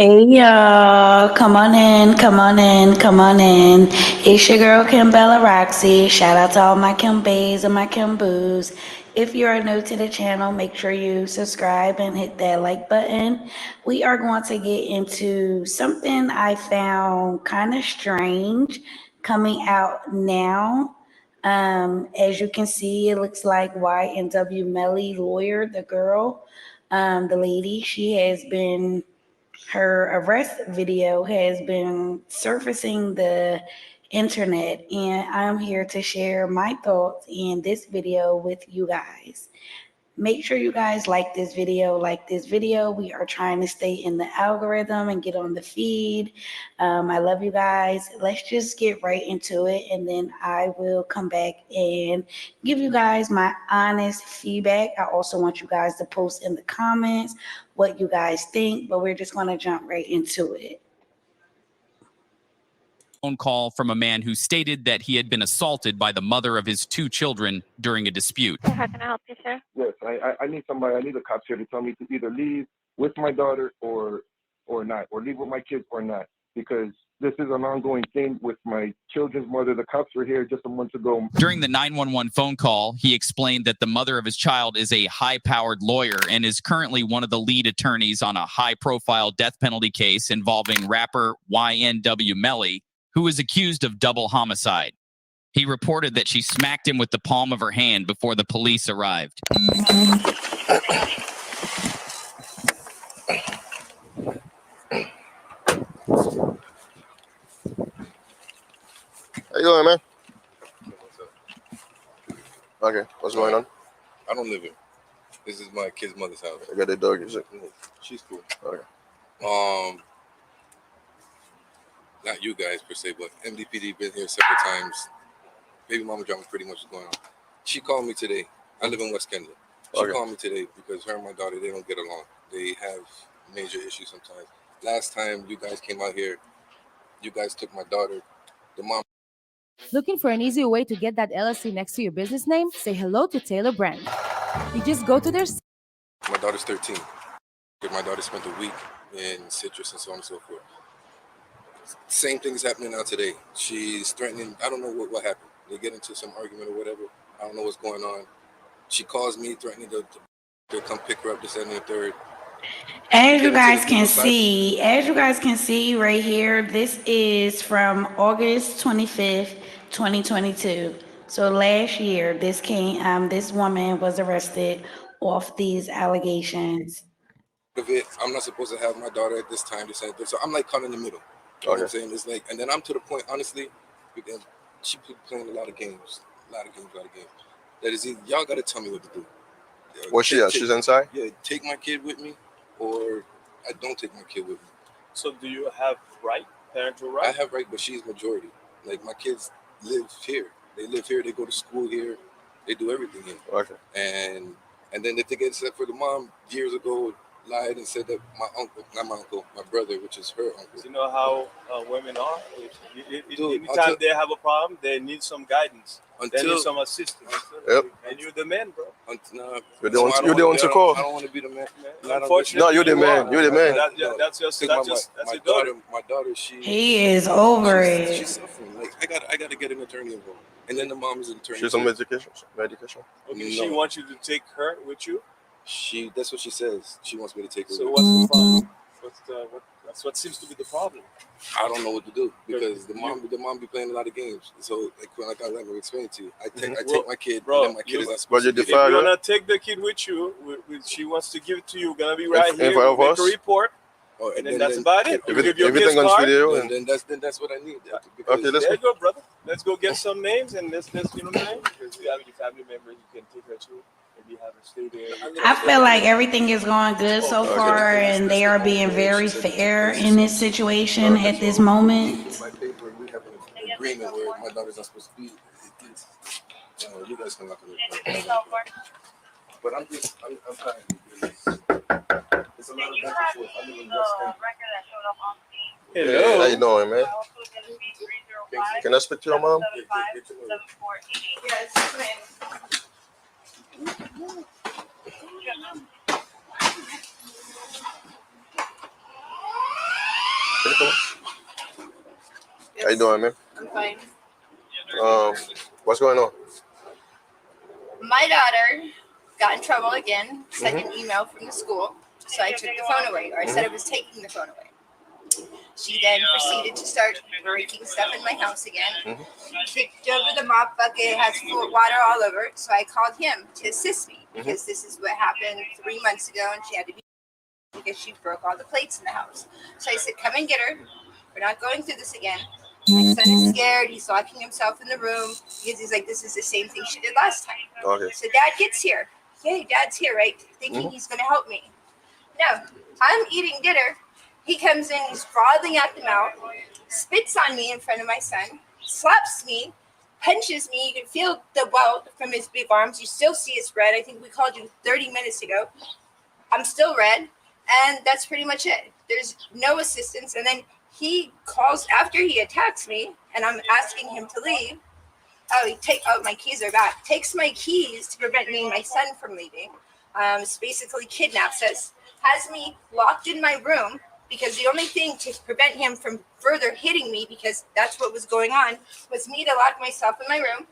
Hey y'all, come on in, come on in, come on in. It's your girl Kim Bella Roxy. Shout out to all my Kim Bays and my Kim Boos. If you are new to the channel, make sure you subscribe and hit that like button. We are going to get into something I found kind of strange coming out now. As you can see, it looks like Ynw Melly, lawyer, the girl, the lady, her arrest video has been surfacing the internet, and I'm here to share my thoughts in this video with you guys. Make sure you guys like this video. We are trying to stay in the algorithm and get on the feed. I love you guys. Let's just get right into it, and then I will come back and give you guys my honest feedback. I also want you guys to post in the comments what you guys think, but we're just going to jump right into it. Phone call from a man who stated that he had been assaulted by the mother of his 2 children during a dispute. How can I help you, sir? Yes, I need somebody. I need a cop here to tell me to either leave with my daughter or not, or leave with my kids or not, because this is an ongoing thing with my children's mother. The cops were here just a month ago. During the 911 phone call, he explained that the mother of his child is a high-powered lawyer and is currently one of the lead attorneys on a high-profile death penalty case involving rapper Ynw Melly, who is accused of double homicide. He reported that she smacked him with the palm of her hand before the police arrived. How you doing, man? What's up? Okay, what's going on? I don't live here. This is my kid's mother's house. I got the dog. Is it? She's cool. Okay. Not you guys per se, but MDPD been here several times. Baby mama drama pretty much is going on. She called me today. I live in West Kendall. She called me today because her and my daughter, they don't get along. They have major issues sometimes. Last time you guys came out here, you guys took my daughter. The mom. Looking for an easy way to get that LLC next to your business name? Say hello to Taylor Brand. You just go to their... My daughter's 13. My daughter spent a week in Citrus and so on and so forth. Same thing is happening now today. She's threatening. I don't know what happened. They get into some argument or whatever. I don't know what's going on. She calls me threatening to come pick her up, this and the third. As you guys can see right here, this is from August 25th, 2022. So last year, this woman was arrested off these allegations. I'm not supposed to have my daughter at this time. So I'm like caught in the middle. You know what I'm saying? It's like, and then I'm to the point, honestly, because she playing a lot of games. That is, y'all got to tell me what to do. Where's she at? She's inside? Yeah, take my kid with me, or I don't take my kid with me. So do you have parental right? I have right, but she's majority. Like, my kids live here. They live here. They go to school here. They do everything here. Okay. And then if they get set for the mom years ago, lied and said that my brother, which is her uncle. You know how women are. Anytime they have a problem, they need some guidance. They need some assistance. Yep. And you're the man, bro. You're the one to call. I don't want to be the man. Unfortunately, no, you're the man. You're the man. That's your daughter. My daughter, He is over it. She's suffering. Like, I got to get an attorney involved. And then the mom is an attorney. She's on medication. Okay, she wants you to take her with you? That's what she says. She wants me to take her. So what's the problem? That's what seems to be the problem. I don't know what to do because the mom be playing a lot of games. So like I explained to you, I take my kid, bro, and then my kid is not supposed to be if you're gonna take the kid with you, she wants to give it to you. We're gonna be right here. We'll make a report. And then that's about it. You give your everything kid's on card. video. Then that's what I need. Okay, let's there you go, brother. Let's go get some names and let's you know what I'm saying? Because you have any family members you can take her to. Maybe have her stay there. I feel like everything is going good so far, and they are being very fair in this situation at this moment. My paper, we have an agreement where my daughter's not supposed to be. You guys can look at it. But I'm trying to do this. It's a lot of back and forth. I live in West End. Hello. How you doing, man? Can I speak to your mom? Yes, you doing, man? I'm fine. What's going on? My daughter got in trouble again, sent an email from the school, so I took the phone away, or I said I was taking the phone away. She then proceeded to start breaking stuff in my house again. Kicked over the mop bucket, has full water all over it, so I called him to assist me, because this is what happened 3 months ago, and she had to be because she broke all the plates in the house. So I said, come and get her. We're not going through this again. My son is scared. He's locking himself in the room because he's like, this is the same thing she did last time. Okay. So Dad gets here. Yay, Dad's here, right? Thinking he's going to help me. No, I'm eating dinner. He comes in, he's frothing at the mouth, spits on me in front of my son, slaps me, punches me. You can feel the welt from his big arms. You still see it's red. I think we called you 30 minutes ago. I'm still red. And that's pretty much it. There's no assistance. And then he calls after he attacks me, and I'm asking him to leave. My keys are back. Takes my keys to prevent me and my son from leaving. Basically kidnaps us. Has me locked in my room because the only thing to prevent him from further hitting me, because that's what was going on, was me to lock myself in my room.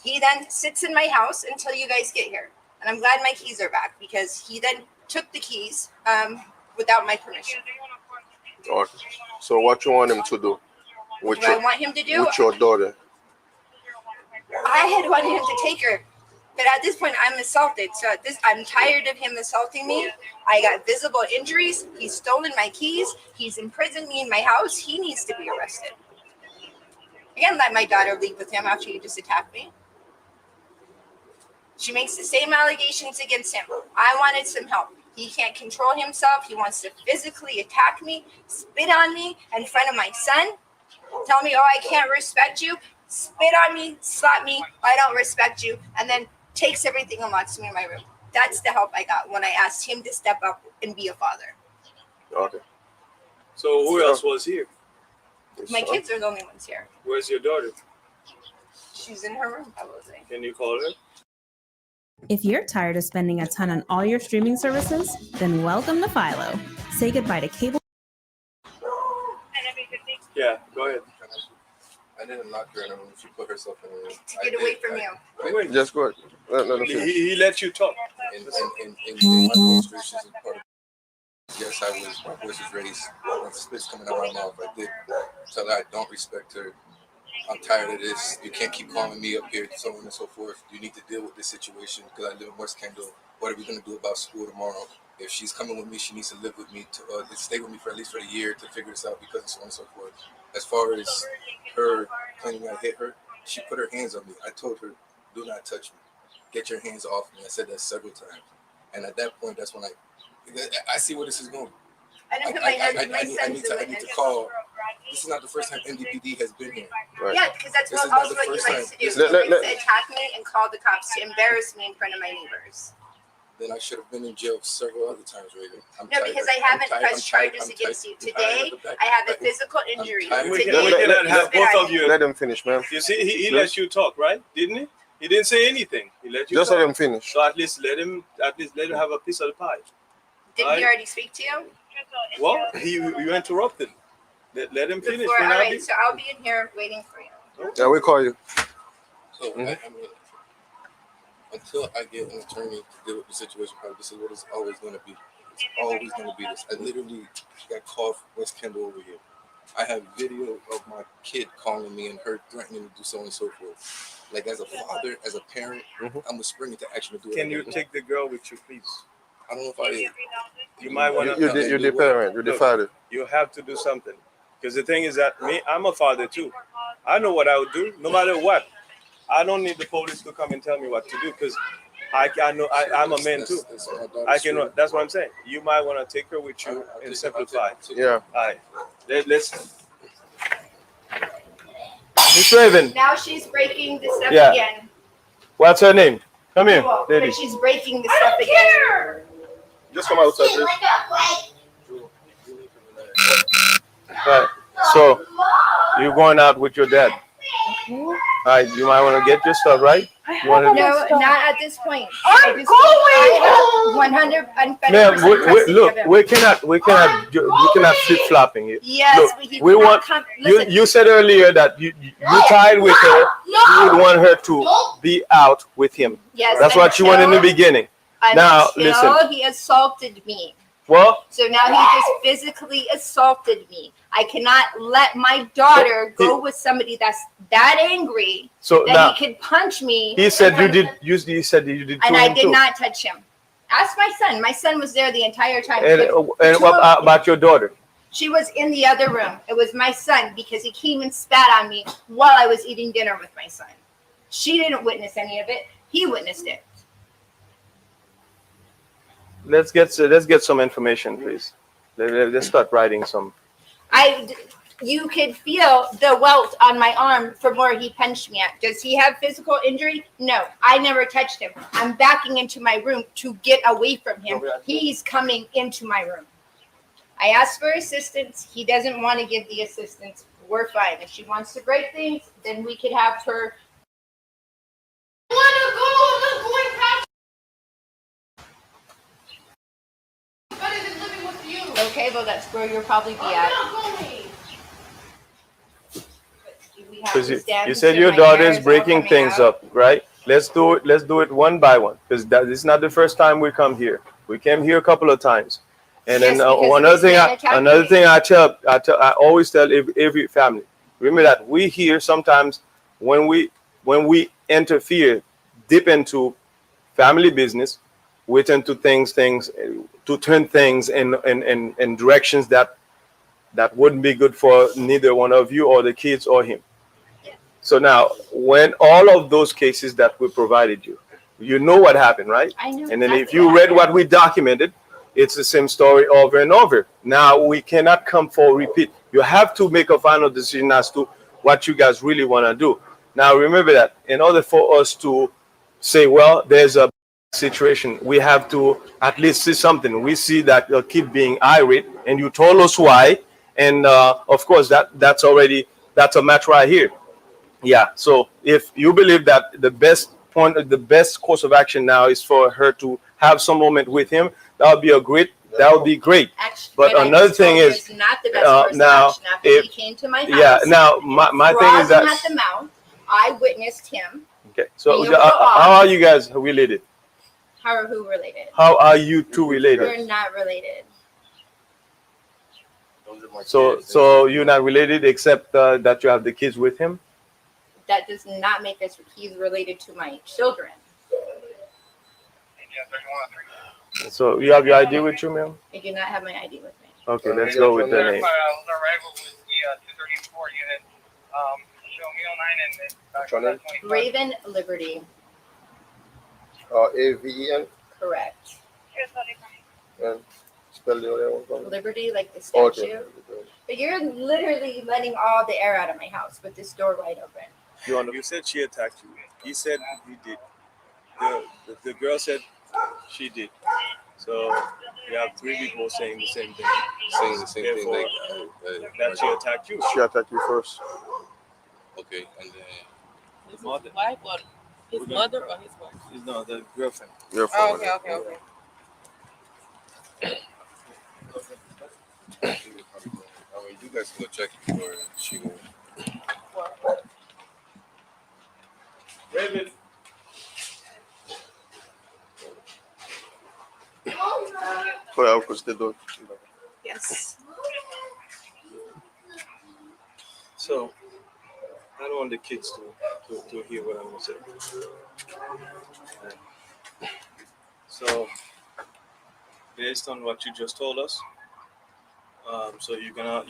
He then sits in my house until you guys get here. And I'm glad my keys are back because he then took the keys without my permission. Okay. So what you want him to do? What do I want him to do? With your daughter? I had wanted him to take her, but at this point I'm assaulted. So I'm tired of him assaulting me. I got visible injuries. He's stolen my keys. He's imprisoned me in my house. He needs to be arrested. I can't let my daughter leave with him after he just attacked me. She makes the same allegations against him. I wanted some help. He can't control himself. He wants to physically attack me, spit on me in front of my son, tell me, oh, I can't respect you, spit on me, slap me, I don't respect you, and then takes everything and locks me in my room. That's the help I got when I asked him to step up and be a father. Okay. So who else was here? My kids are the only ones here. Where's your daughter? She's in her room, probably. Can you call her? If you're tired of spending a ton on all your streaming services, then welcome to Philo. Say goodbye to cable. Yeah, go ahead. I didn't lock her in a room. She put herself in a room. To get away from you. Wait. Just go ahead. Let him finish. He let you talk. In my demonstrations is part of. Yes, my voice was raised. When spit's coming out of my mouth, I did tell her I don't respect her. I'm tired of this. You can't keep calling me up here, so on and so forth. You need to deal with this situation because I live in West Kendall. What are we going to do about school tomorrow? If she's coming with me, she needs to live with me, to stay with me for at least for a year to figure this out because so on and so forth. As far as her claiming I hit her, she put her hands on me. I told her, do not touch me. Get your hands off me. I said that several times. And at that point, that's when I see where this is going. I didn't put my hands in my son's I need to call. This is not the first time MDPD has been here. Right. Yeah, because that's also what he likes to do. He likes to attack me and call the cops to embarrass me in front of my neighbors. Then I should have been in jail several other times, Reagan. No, because I haven't pressed charges against you. Today, I have a physical injury. We cannot have both of you. Let him finish, man. You see, he let you talk, right? Didn't he? He didn't say anything. He let you Just talk. let him finish. So at least let him have a piece of the pie. Didn't he already speak to you? Well, you interrupted. Let him finish. All right, so I'll be in here waiting for you. Yeah, we call you. So until I get an attorney to deal with the situation, this is what it's always going to be. It's always going to be this. I literally got called from West Kendall over here. I have video of my kid calling me and her threatening to do so and so forth. Like as a father, as a parent, I'm springing to action to do it. Can you take the girl with you, please? I don't know if I. You might want to. You're the parent. You're the father. You have to do something. Because the thing is that I'm a father too. I know what I would do, no matter what. I don't need the police to come and tell me what to do because I know I'm a man too. I can. That's what I'm saying. You might want to take her with you and simplify. Yeah. All right. Let's. Miss Raven. Now she's breaking the stuff again. What's her name? Come here, lady. But she's breaking the stuff again. Just come outside, please. Right. So you're going out with your dad. right, you might want to get your stuff right. You want to? No, not at this point. I'm going home. 100 Ma'am, look, we cannot flip flopping it. yes, Look, but he we would want not come. you. Listen, You said earlier that you tried with her. You would want her to be out with him. yes, That's what you want in the beginning. Now, until listen. he assaulted me. Well, So now he just physically assaulted me. I cannot let my daughter go with somebody that's that angry so that now he could punch me. he said you did. You said that you did. And to I him did too. not touch him. Ask my son. My son was there the entire time. And what about your daughter? She was in the other room. It was my son because he came and spat on me while I was eating dinner with my son. She didn't witness any of it. He witnessed it. Let's get some information, please. Let's start writing some. You could feel the welt on my arm from where he punched me at. Does he have physical injury? No, I never touched him. I'm backing into my room to get away from him. He's coming into my room. I asked for assistance. He doesn't want to give the assistance. We're fine. If she wants to break things, then we could have her. Okay, well, that's where you'll probably be at. Because you said your daughter is breaking things up, right? Let's do it one by one, because this is not the first time we come here. We came here a couple of times, and then another thing I always tell every family. Remember that we here sometimes when we interfere deep into family business, we tend to turn things in directions that wouldn't be good for neither one of you or the kids or him. So now, when all of those cases that we provided you, you know what happened, right? I know. And then if you read what we documented, it's the same story over and over. Now, we cannot come for repeat. You have to make a final decision as to what you guys really want to do. Now, remember that in order for us to say, well, there's a situation, we have to at least see something. We see that your kid being irate, and you told us why. And of course, that's a match right here. Yeah. So if you believe that the best course of action now is for her to have some moment with him, that would be great. Actually, but another thing is not the best course now of action. After he came to my house, yeah. Now my thing is that at the mouth, I witnessed him. okay. So how are you guys related? How are who related? How are you two related? We're not related. So you're not related except that you have the kids with him? That does not make us. He's related to my children. So you have your ID with you, ma'am? I do not have my ID with me. Okay, let's go with the name. Raven Liberty. AVEN? Correct. And spell the other one. Liberty, like the statue. Okay. But you're literally letting all the air out of my house with this door wide open. You said she attacked you. He said he did. The girl said she did. So you have three people saying the same thing. Saying the same thing, like that she attacked you. She attacked you first. Okay, and then His mother. Wife or his mother or his wife? No, the girlfriend. Oh, okay. I mean, you guys can go check before she goes. Raven. Foi algo que você deu. Yes. So I don't want the kids to hear what I'm gonna say. So based on what you just told us, so you're gonna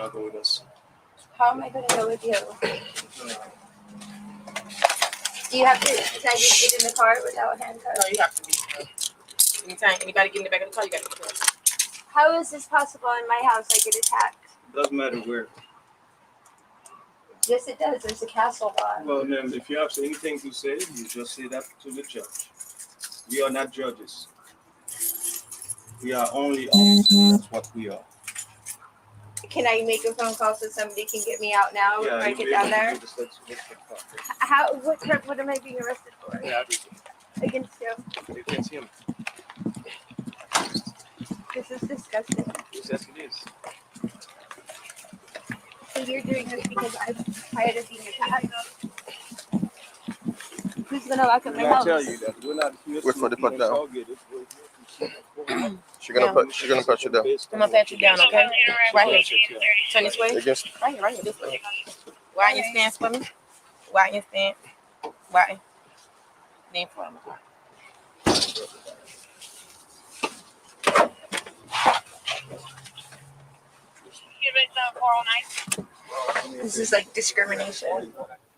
go with us. How am I going to go with you? Do you have to? Can I just get in the car without handcuffs? No, you have to be. Anytime anybody get in the back of the car, you got to be careful. How is this possible in my house? I get attacked. Doesn't matter where. Yes, it does. There's a castle on. Well, then, if you have anything to say, you just say that to the judge. We are not judges. We are only officers. That's what we are. Can I make a phone call so somebody can get me out now Yeah, when I you'll get be down able to there? do this. Let's How? What am I being arrested for? yeah, Against you? you can see him. This is disgusting. Yes, it is. So you're doing this because I'm tired of being attacked. Who's gonna lock up my I house? tell you that we're not here Wait for the put down. She's gonna put you down. I'm gonna pat you down, okay? Right here. Turn this way. Against. Right here, this way. Why your stance for me? Why your stance? Why? Name for me. This is like discrimination.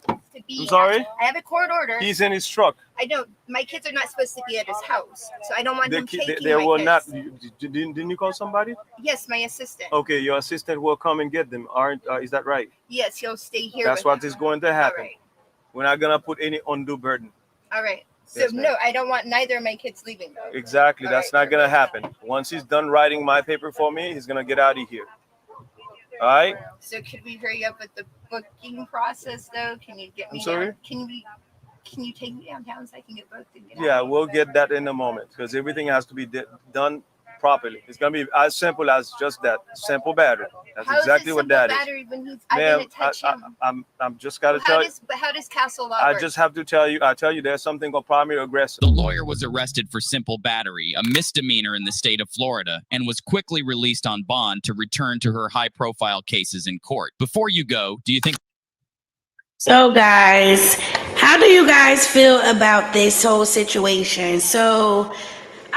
I'm sorry? I have a court order. He's in his truck. I don't. My kids are not supposed to be at his house, so I don't want him taking They my will kids. not. Didn't you call somebody? Yes, my assistant. Okay, your assistant will come and get them. Aren't? Is that right? Yes, he'll stay here. That's with what him. is going to All happen. right. We're not gonna put any undue burden. All right. So Yes, ma'am. no, I don't want neither of my kids leaving though. Exactly. All That's right. not gonna happen. Once he's done writing my paper for me, he's gonna get out of here. All right. So could we hurry up with the booking process though? Can you get me? I'm sorry? Down? Can you take me downtown so I can get booked and get Yeah, out? we'll get that in a moment because everything has to be done properly. It's gonna be as simple as just that simple battery. That's How exactly is it what that is. battery when he's, I Ma'am, didn't touch him. I'm just gotta Well, tell you. how does Castle Law I work? just have to tell you. I tell you, there's something called primary aggressor. The lawyer was arrested for simple battery, a misdemeanor in the state of Florida, and was quickly released on bond to return to her high-profile cases in court. Before you go, do you think... So, guys, how do you guys feel about this whole situation? So,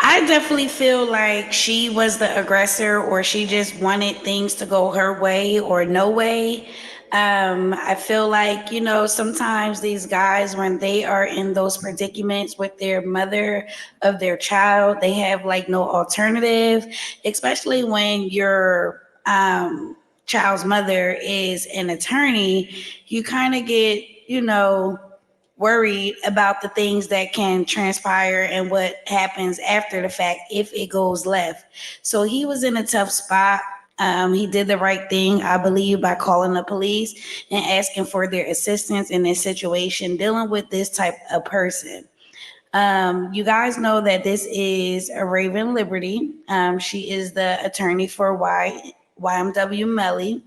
I definitely feel like she was the aggressor, or she just wanted things to go her way or no way. I feel like, sometimes these guys, when they are in those predicaments with their mother of their child, they have like no alternative, especially when your child's mother is an attorney. You kind of get, worried about the things that can transpire and what happens after the fact if it goes left. So he was in a tough spot. He did the right thing, I believe, by calling the police and asking for their assistance in this situation, dealing with this type of person. You guys know that this is a Raven Liberty. She is the attorney for Ynw Melly.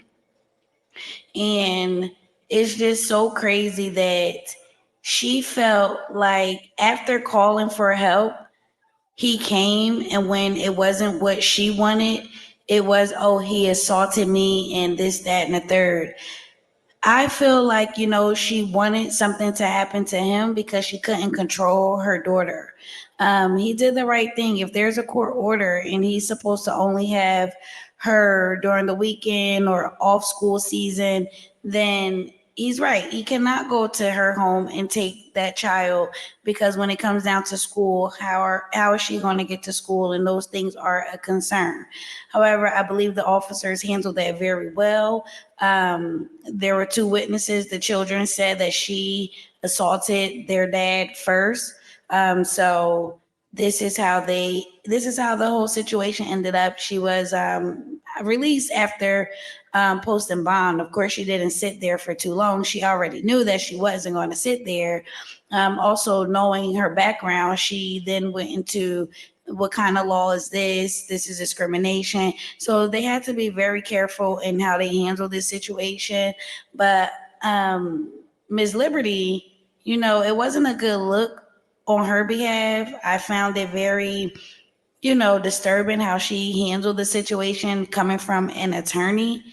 And it's just so crazy that she felt like after calling for help, he came, and when it wasn't what she wanted, it was, oh, he assaulted me and this, that, and the third. I feel like, she wanted something to happen to him because she couldn't control her daughter. He did the right thing. If there's a court order and he's supposed to only have her during the weekend or off school season, then he's right. He cannot go to her home and take that child, because when it comes down to school, how is she going to get to school? And those things are a concern. However, I believe the officers handled that very well. There were two witnesses. The children said that she assaulted their dad first. So this is how the whole situation ended up. She was released after posting bond. Of course, she didn't sit there for too long. She already knew that she wasn't going to sit there. Also, knowing her background, she then went into what kind of law is this? This is discrimination. So they had to be very careful in how they handle this situation. But Ms. Liberty, it wasn't a good look on her behalf. I found it very, disturbing how she handled the situation coming from an attorney.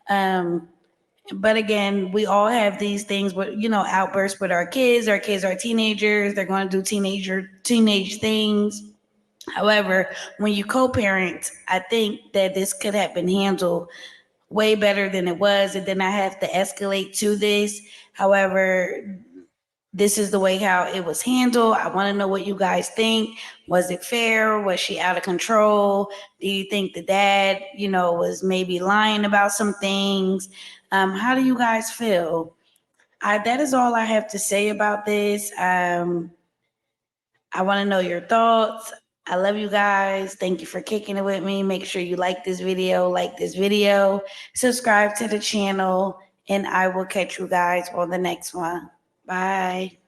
But again, we all have these things with, outbursts with our kids. Our kids are teenagers. They're going to do teenage things. However, when you co-parent, I think that this could have been handled way better than it was. It did not have to escalate to this. However, this is the way how it was handled. I want to know what you guys think. Was it fair? Was she out of control? Do you think the dad, was maybe lying about some things? How do you guys feel? That is all I have to say about this. I want to know your thoughts. I love you guys. Thank you for kicking it with me. Make sure you like this video, subscribe to the channel, and I will catch you guys on the next one. Bye.